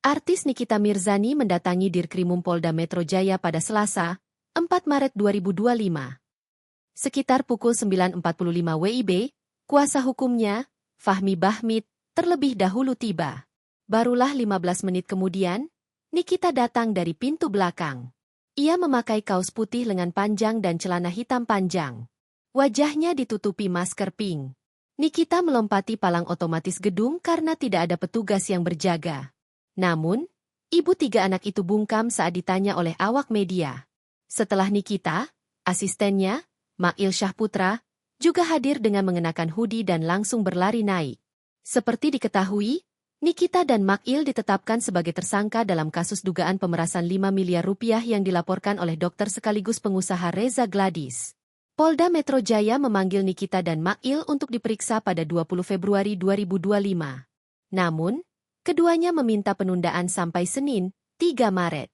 Artis Nikita Mirzani mendatangi Dirkrimum Polda Metro Jaya pada Selasa, 4 Maret 2025. Sekitar pukul 9.45 WIB, kuasa hukumnya, Fahmi Bahmid, terlebih dahulu tiba. Barulah 15 menit kemudian, Nikita datang dari pintu belakang. Ia memakai kaos putih lengan panjang dan celana hitam panjang. Wajahnya ditutupi masker pink. Nikita melompati palang otomatis gedung karena tidak ada petugas yang berjaga. Namun, ibu 3 anak itu bungkam saat ditanya oleh awak media. Setelah Nikita, asistennya, Makil Syahputra, juga hadir dengan mengenakan hoodie dan langsung berlari naik. Seperti diketahui, Nikita dan Makil ditetapkan sebagai tersangka dalam kasus dugaan pemerasan 5 miliar rupiah yang dilaporkan oleh dokter sekaligus pengusaha Reza Gladys. Polda Metro Jaya memanggil Nikita dan Makil untuk diperiksa pada 20 Februari 2025. Namun, keduanya meminta penundaan sampai Senin, 3 Maret.